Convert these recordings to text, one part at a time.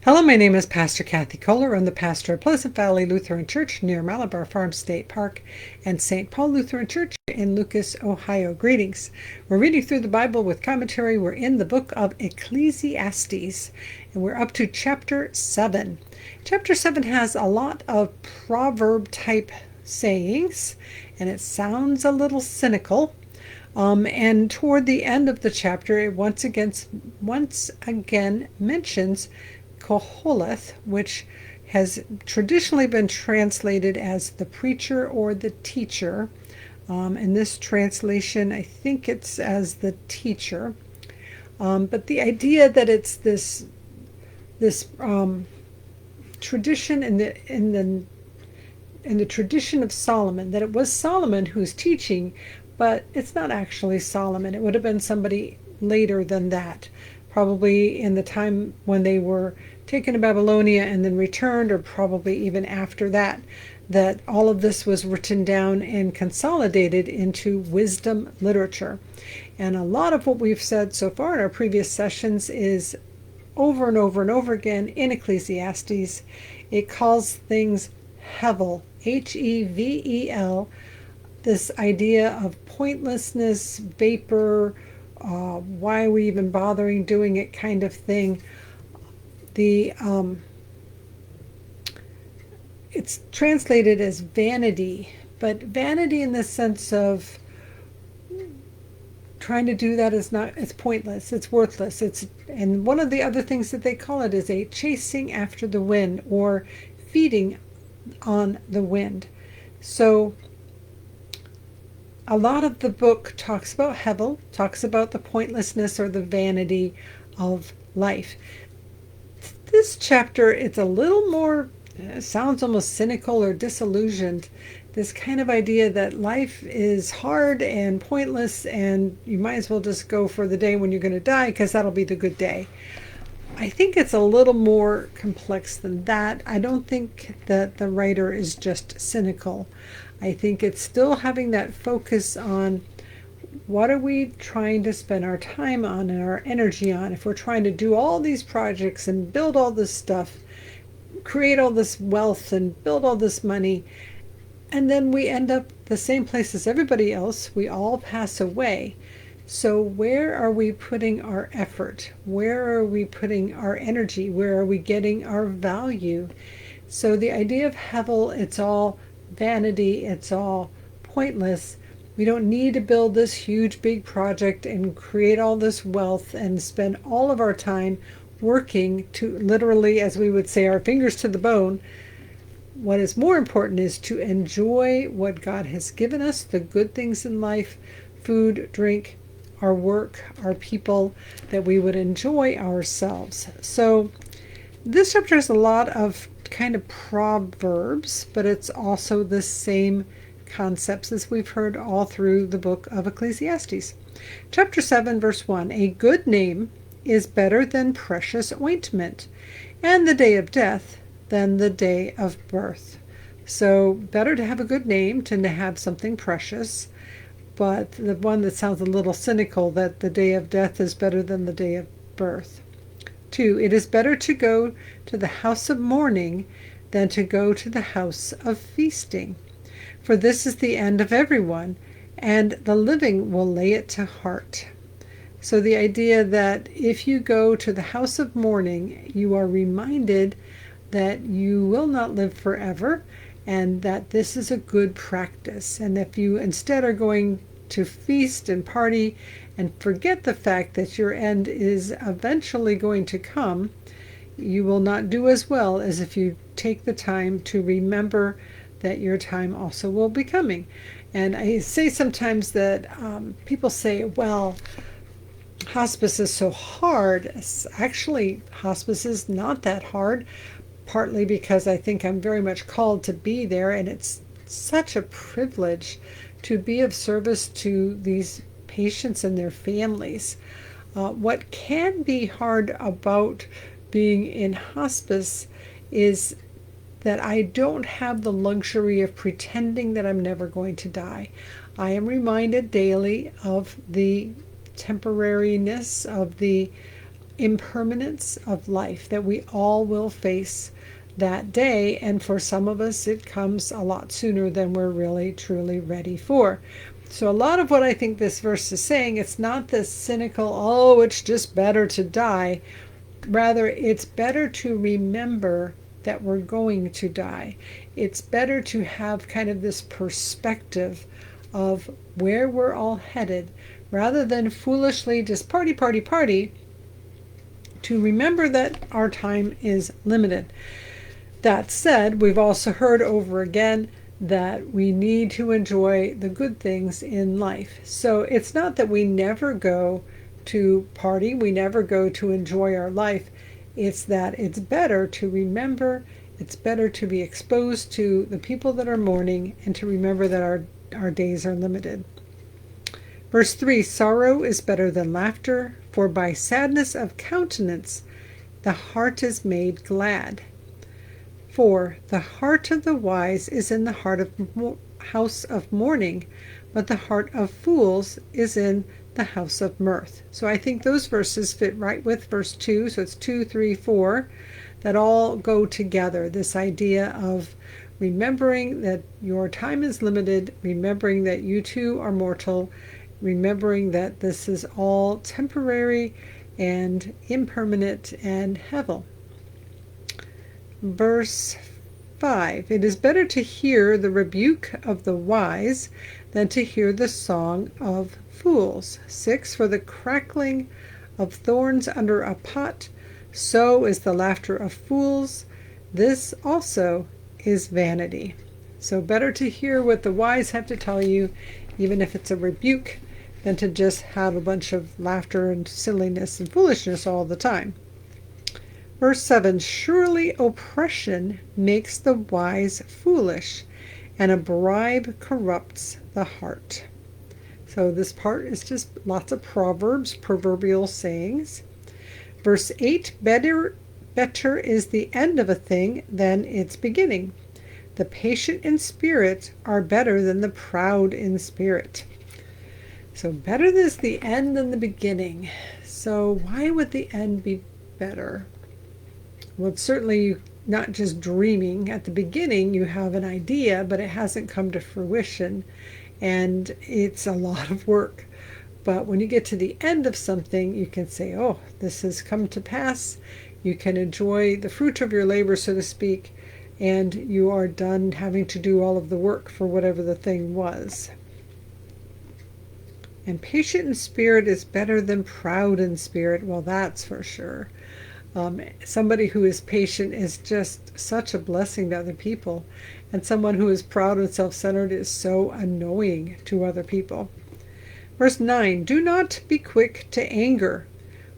Hello, my name is Pastor Kathy Kohler. I'm the pastor of Pleasant Valley Lutheran Church near Malabar Farm State Park and St. Paul Lutheran Church in Lucas, Ohio. Greetings. We're reading through the Bible with commentary. We're in the book of Ecclesiastes, and we're up to chapter 7. Chapter 7 has a lot of proverb-type sayings, and it sounds a little cynical. And toward the end of the chapter, it once again mentions Qoheleth, which has traditionally been translated as the preacher or the teacher. In this translation, I think it's as the teacher. But the idea that it's this tradition in the tradition of Solomon, that it was Solomon who's teaching, but it's not actually Solomon. It would have been somebody later than that, probably in the time when they were taken to Babylonia and then returned, or probably even after that, that all of this was written down and consolidated into wisdom literature. And a lot of what we've said so far in our previous sessions is over and over and over again in Ecclesiastes. It calls things hevel, Hevel, this idea of pointlessness, vapor, why are we even bothering doing it kind of thing. It's translated as vanity, but vanity in the sense of trying to do that is not, it's pointless, it's worthless. And one of the other things that they call it is a chasing after the wind, or feeding on the wind. So a lot of the book talks about hevel, talks about the pointlessness or the vanity of life. This chapter, it's a little more, sounds almost cynical or disillusioned. This kind of idea that life is hard and pointless, and you might as well just go for the day when you're going to die, because that'll be the good day. I think it's a little more complex than that. I don't think that the writer is just cynical. I think it's still having that focus on what are we trying to spend our time on and our energy on. If we're trying to do all these projects and build all this stuff, create all this wealth and build all this money, and then we end up the same place as everybody else, we all pass away. So where are we putting our effort? Where are we putting our energy? Where are we getting our value? So the idea of hevel, it's all vanity, it's all pointless. We don't need to build this huge big project and create all this wealth and spend all of our time working to literally, as we would say, our fingers to the bone. What is more important is to enjoy what God has given us, the good things in life, food, drink, our work, our people, that we would enjoy ourselves. So this chapter has a lot of kind of proverbs, but it's also the same concepts as we've heard all through the book of Ecclesiastes. Chapter 7, verse 1, a good name is better than precious ointment, and the day of death than the day of birth. So better to have a good name than to have something precious. But the one that sounds a little cynical, that the day of death is better than the day of birth. 2, it is better to go to the house of mourning than to go to the house of feasting. For this is the end of everyone, and the living will lay it to heart. So the idea that if you go to the house of mourning, you are reminded that you will not live forever, and that this is a good practice. And if you instead are going to feast and party and forget the fact that your end is eventually going to come, you will not do as well as if you take the time to remember that your time also will be coming. And I say sometimes that people say, well, hospice is so hard. Actually, hospice is not that hard, partly because I think I'm very much called to be there, and it's such a privilege to be of service to these patients and their families. What can be hard about being in hospice is that I don't have the luxury of pretending that I'm never going to die. I am reminded daily of the temporariness, of the impermanence of life, that we all will face that day. And for some of us, it comes a lot sooner than we're really, truly ready for. So a lot of what I think this verse is saying, it's not this cynical, oh, it's just better to die. Rather, it's better to remember that we're going to die. It's better to have kind of this perspective of where we're all headed, rather than foolishly just party, party, party, to remember that our time is limited. That said, we've also heard over again that we need to enjoy the good things in life. So it's not that we never go to party, we never go to enjoy our life. It's that it's better to remember, it's better to be exposed to the people that are mourning, and to remember that our days are limited. Verse 3, sorrow is better than laughter, for by sadness of countenance the heart is made glad. For the heart of the wise is in the house of mourning, but the heart of fools is in the house of mirth. So I think those verses fit right with verse 2. So it's 2, 3, 4 that all go together. This idea of remembering that your time is limited, remembering that you too are mortal, remembering that this is all temporary and impermanent and hevel. Verse 5, it is better to hear the rebuke of the wise than to hear the song of fools. 6, for the crackling of thorns under a pot, so is the laughter of fools. This also is vanity. So better to hear what the wise have to tell you, even if it's a rebuke, than to just have a bunch of laughter and silliness and foolishness all the time. Verse 7, surely oppression makes the wise foolish, and a bribe corrupts the heart. So this part is just lots of proverbs, proverbial sayings. Verse 8, better is the end of a thing than its beginning. The patient in spirit are better than the proud in spirit. So better is the end than the beginning. So why would the end be better? Well, it's certainly not just dreaming. At the beginning, you have an idea, but it hasn't come to fruition, and it's a lot of work. But when you get to the end of something, you can say, oh, this has come to pass. You can enjoy the fruit of your labor, so to speak, and you are done having to do all of the work for whatever the thing was. And patient in spirit is better than proud in spirit. Well, that's for sure. Somebody who is patient is just such a blessing to other people. And someone who is proud and self-centered is so annoying to other people. Verse 9, do not be quick to anger,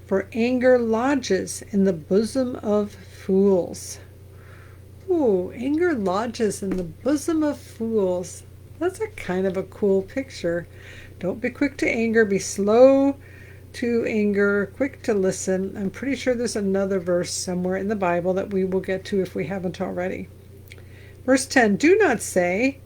for anger lodges in the bosom of fools. Ooh, anger lodges in the bosom of fools. That's a kind of a cool picture. Don't be quick to anger, be slow to anger, quick to listen. I'm pretty sure there's another verse somewhere in the Bible that we will get to if we haven't already. Verse 10, do not say,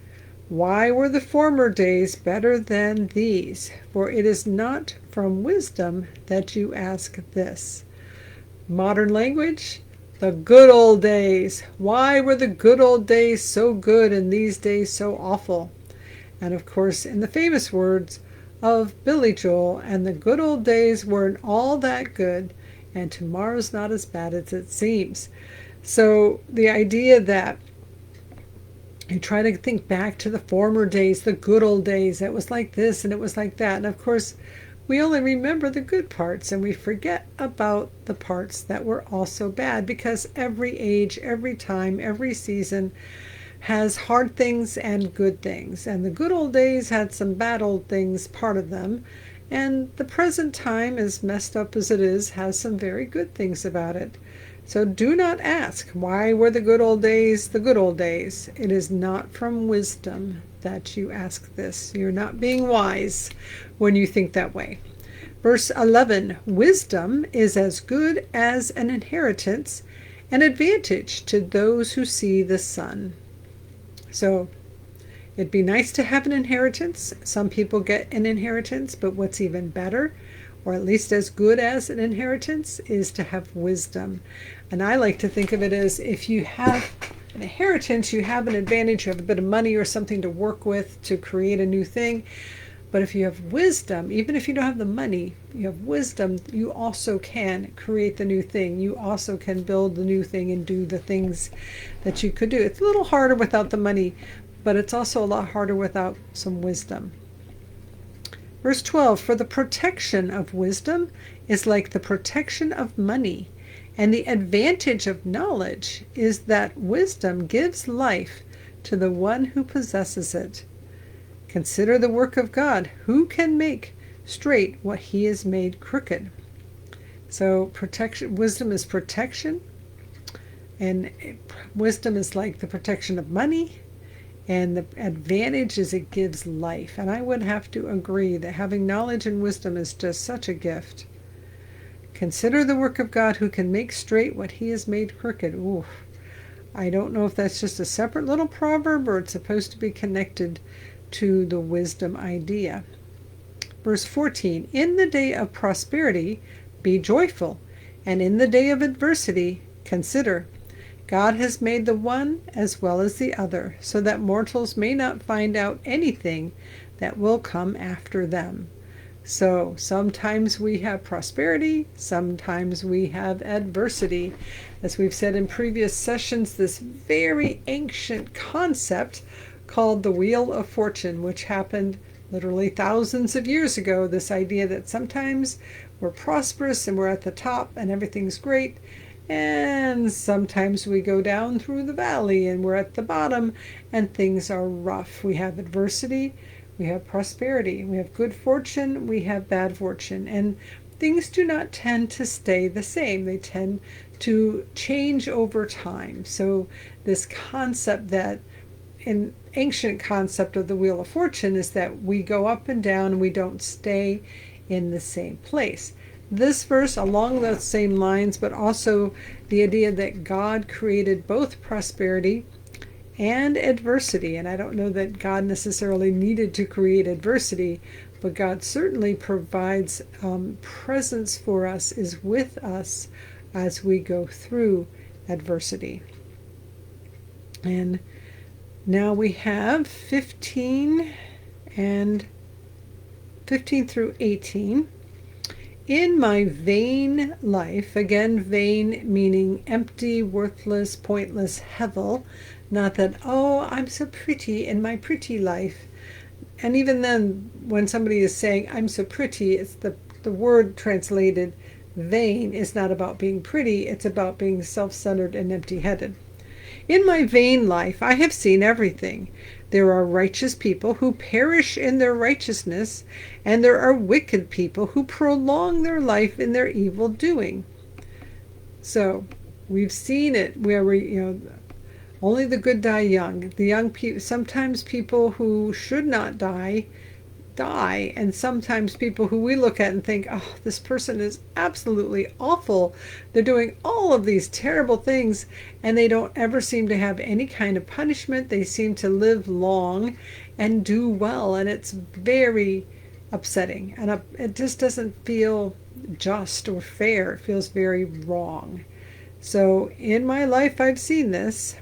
why were the former days better than these? For it is not from wisdom that you ask this. Modern language, the good old days. Why were the good old days so good and these days so awful? And of course, in the famous words of Billy Joel, and the good old days weren't all that good, and tomorrow's not as bad as it seems. So the idea that you try to think back to the former days, the good old days, it was like this and it was like that. And of course, we only remember the good parts and we forget about the parts that were also bad, because every age, every time, every season has hard things and good things. And the good old days had some bad old things, part of them. And the present time, as messed up as it is, has some very good things about it. So do not ask, why were the good old days the good old days? It is not from wisdom that you ask this. You're not being wise when you think that way. Verse 11, wisdom is as good as an inheritance, an advantage to those who see the sun. So it'd be nice to have an inheritance. Some people get an inheritance, but what's even better or at least as good as an inheritance, is to have wisdom. And I like to think of it as, if you have an inheritance, you have an advantage, you have a bit of money or something to work with to create a new thing. But if you have wisdom, even if you don't have the money, you have wisdom, you also can create the new thing. You also can build the new thing and do the things that you could do. It's a little harder without the money, but it's also a lot harder without some wisdom. Verse 12, for the protection of wisdom is like the protection of money, and the advantage of knowledge is that wisdom gives life to the one who possesses it. Consider the work of God. Who can make straight what he has made crooked? So wisdom is protection, and wisdom is like the protection of money, and the advantage is it gives life. And I would have to agree that having knowledge and wisdom is just such a gift. Consider the work of God, who can make straight what he has made crooked. Ooh, I don't know if that's just a separate little proverb or it's supposed to be connected to the wisdom idea. Verse 14, in the day of prosperity be joyful, and in the day of adversity consider. God has made the one as well as the other, so that mortals may not find out anything that will come after them. So sometimes we have prosperity, sometimes we have adversity. As we've said in previous sessions, this very ancient concept called the Wheel of Fortune, which happened literally thousands of years ago, this idea that sometimes we're prosperous and we're at the top and everything's great, and sometimes we go down through the valley and we're at the bottom and things are rough. We have adversity, we have prosperity, we have good fortune, we have bad fortune, and things do not tend to stay the same. They tend to change over time. So this concept that an ancient concept of the Wheel of Fortune is that we go up and down and we don't stay in the same place. This verse along those same lines, but also the idea that God created both prosperity and adversity. And I don't know that God necessarily needed to create adversity, but God certainly provides presence for us, is with us as we go through adversity. And now we have 15 through 18. In my vain life, again, vain meaning empty, worthless, pointless, hevel, not that, oh, I'm so pretty in my pretty life. And even then, when somebody is saying, I'm so pretty, it's the word translated vain is not about being pretty, it's about being self-centered and empty-headed. In my vain life, I have seen everything. There are righteous people who perish in their righteousness, and there are wicked people who prolong their life in their evil doing. So we've seen it where only the good die young. The young people, sometimes people who should not die, and sometimes people who we look at and think, oh, this person is absolutely awful. They're doing all of these terrible things, and they don't ever seem to have any kind of punishment. They seem to live long and do well, and it's very upsetting. And it just doesn't feel just or fair. It feels very wrong. So in my life, I've seen this.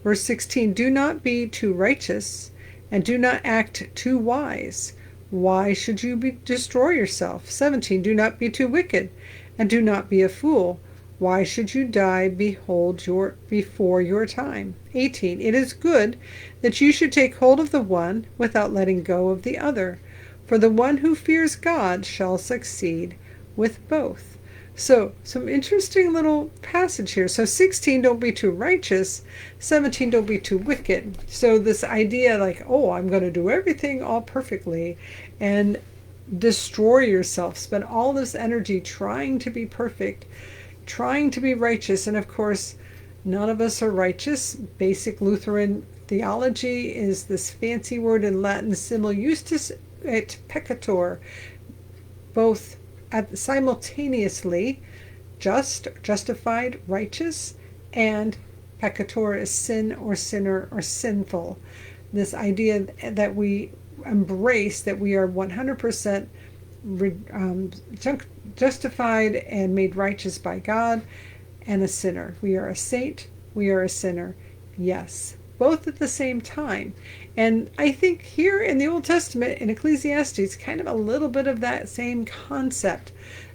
Verse 16, do not be too righteous, and do not act too wise. Why should you destroy yourself? 17, do not be too wicked, and do not be a fool. Why should you die before your time? 18, it is good that you should take hold of the one without letting go of the other, for the one who fears God shall succeed with both. So, some interesting little passage here. So 16, don't be too righteous. 17, don't be too wicked. So this idea like, oh, I'm going to do everything all perfectly and destroy yourself. Spend all this energy trying to be perfect, trying to be righteous. And of course, none of us are righteous. Basic Lutheran theology is this fancy word in Latin, simul justus et peccator, both simultaneously justified, righteous, and peccator is sin or sinner or sinful. This idea that we embrace that we are 100% justified and made righteous by God, and a sinner. We are a saint, we are a sinner. Yes, both at the same time. And I think here in the Old Testament, in Ecclesiastes, kind of a little bit of that same concept,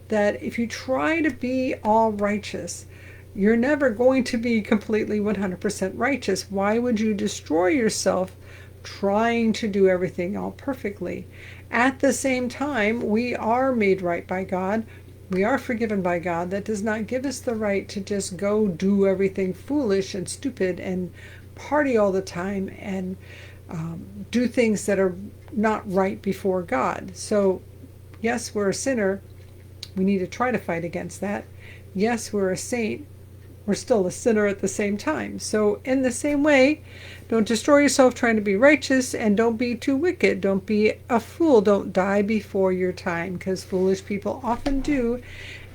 that if you try to be all righteous, you're never going to be completely 100% righteous. Why would you destroy yourself trying to do everything all perfectly? At the same time, we are made right by God. We are forgiven by God. That does not give us the right to just go do everything foolish and stupid and party all the time and do things that are not right before God. So, yes, we're a sinner. We need to try to fight against that. Yes, we're a saint. We're still a sinner at the same time. So in the same way, don't destroy yourself trying to be righteous, and don't be too wicked. Don't be a fool. Don't die before your time, because foolish people often do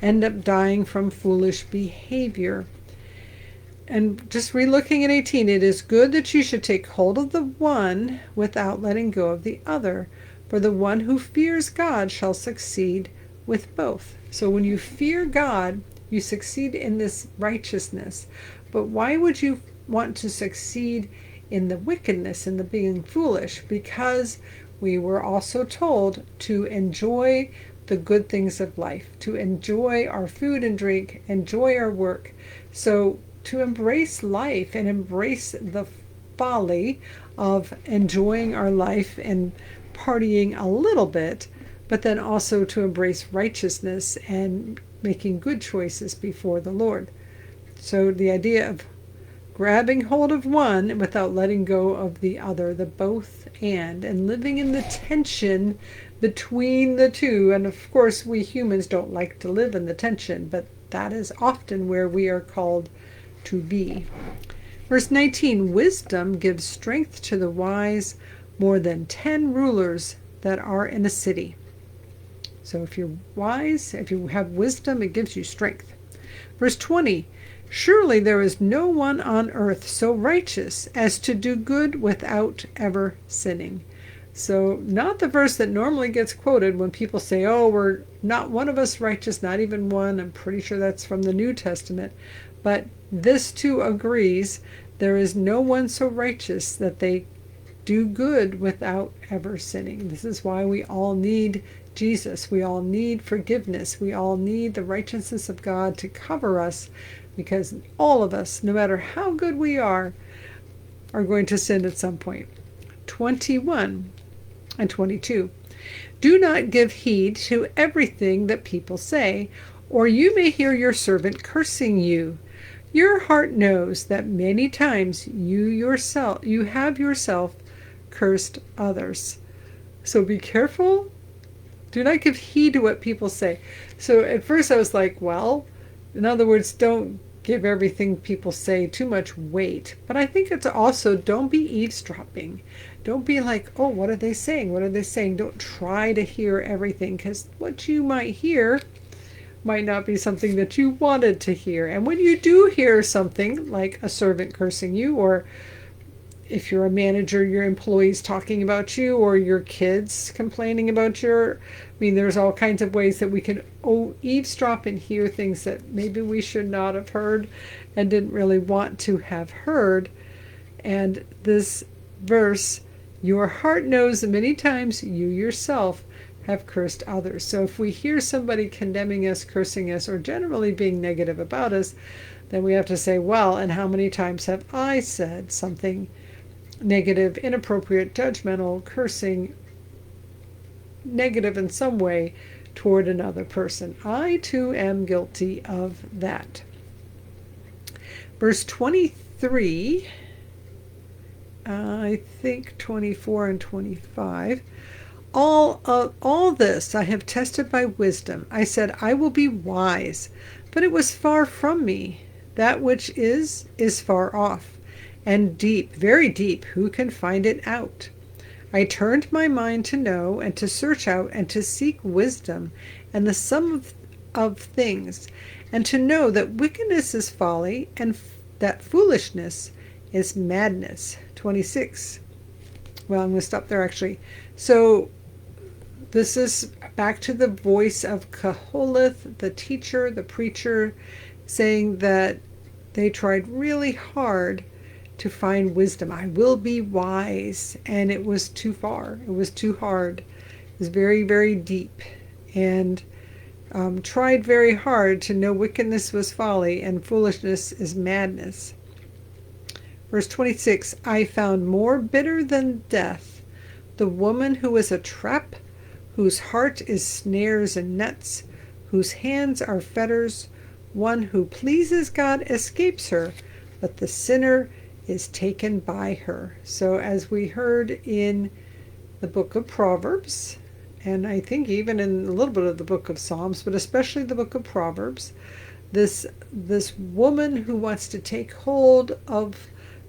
end up dying from foolish behavior. And just re-looking at 18, it is good that you should take hold of the one without letting go of the other, for the one who fears God shall succeed with both. So when you fear God, you succeed in this righteousness. But why would you want to succeed in the wickedness and the being foolish? Because we were also told to enjoy the good things of life, to enjoy our food and drink, enjoy our work. So to embrace life and embrace the folly of enjoying our life and partying a little bit, but then also to embrace righteousness and making good choices before the Lord. So the idea of grabbing hold of one without letting go of the other, the both and living in the tension between the two. And of course, we humans don't like to live in the tension, but that is often where we are called to be. Verse 19, wisdom gives strength to the wise more than 10 rulers that are in a city. So if you're wise, if you have wisdom, it gives you strength. Verse 20, surely there is no one on earth so righteous as to do good without ever sinning. So not the verse that normally gets quoted when people say, oh, we're not one of us righteous, not even one. I'm pretty sure that's from the New Testament. But this too agrees. There is no one so righteous that they do good without ever sinning. This is why we all need Jesus. We all need forgiveness. We all need the righteousness of God to cover us, because all of us, no matter how good we are going to sin at some point. 21 and 22. Do not give heed to everything that people say, or you may hear your servant cursing you. Your heart knows that many times you have yourself cursed others. So be careful. Do not give heed to what people say. So at first I was like, well, in other words, don't give everything people say too much weight. But I think it's also, don't be eavesdropping. Don't be like, oh, what are they saying? What are they saying? Don't try to hear everything, because what you might hear might not be something that you wanted to hear. And when you do hear something like a servant cursing you, or if you're a manager, your employees talking about you, or your kids complaining about there's all kinds of ways that we can eavesdrop and hear things that maybe we should not have heard and didn't really want to have heard. And this verse, your heart knows that many times you yourself have cursed others. So if we hear somebody condemning us, cursing us, or generally being negative about us, then we have to say, well, and how many times have I said something negative, inappropriate, judgmental, cursing, negative in some way toward another person? I too am guilty of that. Verse 23, I think 24 and 25. All this I have tested by wisdom. I said, I will be wise, but it was far from me. That which is far off, and deep, very deep. Who can find it out? I turned my mind to know, and to search out, and to seek wisdom, and the sum of things, and to know that wickedness is folly, and that foolishness is madness. 26. Well, I'm going to stop there actually. So this is back to the voice of Qoheleth, the teacher, the preacher, saying that they tried really hard to find wisdom. I will be wise. And it was too far. It was too hard. It was very, very deep. And tried very hard to know wickedness was folly and foolishness is madness. Verse 26, I found more bitter than death the woman who is a trap, whose heart is snares and nets, whose hands are fetters. One who pleases God escapes her, but the sinner is taken by her. So as we heard in the book of Proverbs, and I think even in a little bit of the book of Psalms, but especially the book of Proverbs, this woman who wants to take hold of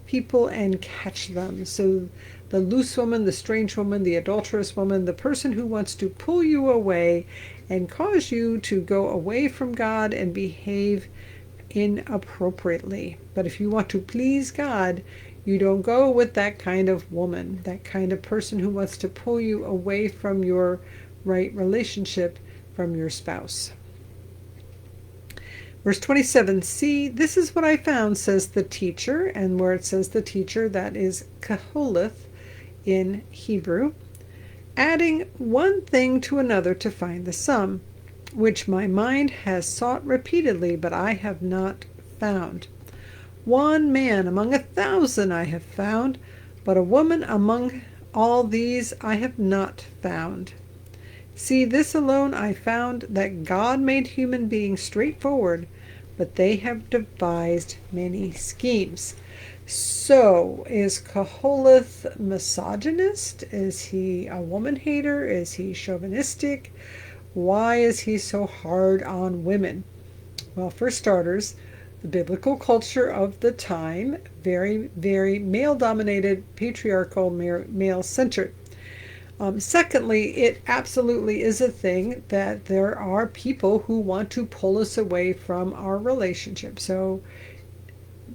people and catch them. So the loose woman, the strange woman, the adulterous woman, the person who wants to pull you away and cause you to go away from God and behave inappropriately. But if you want to please God, you don't go with that kind of woman, that kind of person who wants to pull you away from your right relationship from your spouse. Verse 27, see, this is what I found, says the teacher. And where it says the teacher, that is Qoheleth in Hebrew. Adding one thing to another to find the sum, which my mind has sought repeatedly, but I have not found. One man among 1,000 I have found, but a woman among all these I have not found. See, this alone I found, that God made human beings straightforward, but they have devised many schemes. So, is Qoheleth misogynist? Is he a woman hater? Is he chauvinistic? Why is he so hard on women? Well, for starters, the biblical culture of the time, very, very male-dominated, patriarchal, male-centered. Secondly, it absolutely is a thing that there are people who want to pull us away from our relationship. So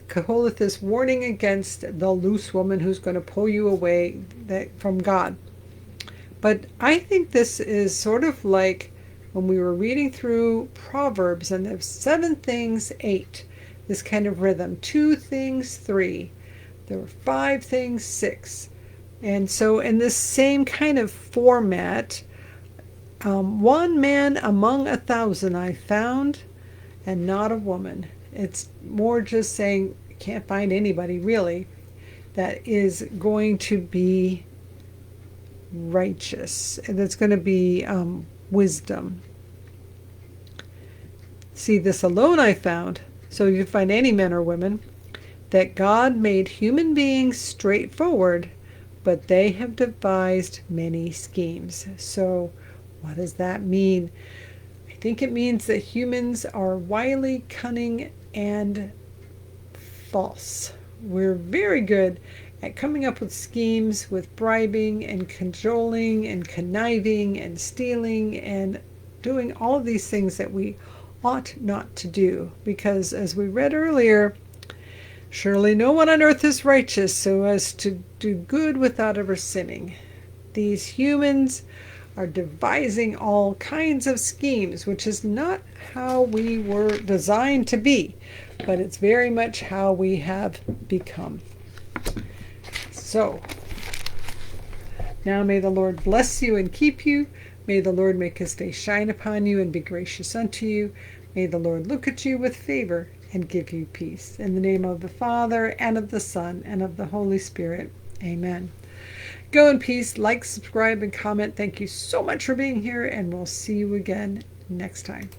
Qoheleth is warning against the loose woman who's going to pull you away from God. But I think this is sort of like when we were reading through Proverbs, and there's 7 things, 8, this kind of rhythm. 2 things, 3. There were 5 things, 6. And so in this same kind of format, one man among 1,000 I found, and not a woman. It's more just saying you can't find anybody really that is going to be righteous, and that's going to be wisdom. See, this alone I found, so you can find any men or women, that God made human beings straightforward, but they have devised many schemes. So what does that mean? I think it means that humans are wily, cunning, and false. We're very good at coming up with schemes, with bribing and cajoling and conniving and stealing and doing all of these things that we ought not to do. Because as we read earlier, surely no one on earth is righteous so as to do good without ever sinning. These humans are devising all kinds of schemes, which is not how we were designed to be, but it's very much how we have become. So, now may the Lord bless you and keep you. May the Lord make his face shine upon you and be gracious unto you. May the Lord look at you with favor and give you peace. In the name of the Father, and of the Son, and of the Holy Spirit. Amen. Go in peace. Like, subscribe, and comment. Thank you so much for being here, and we'll see you again next time.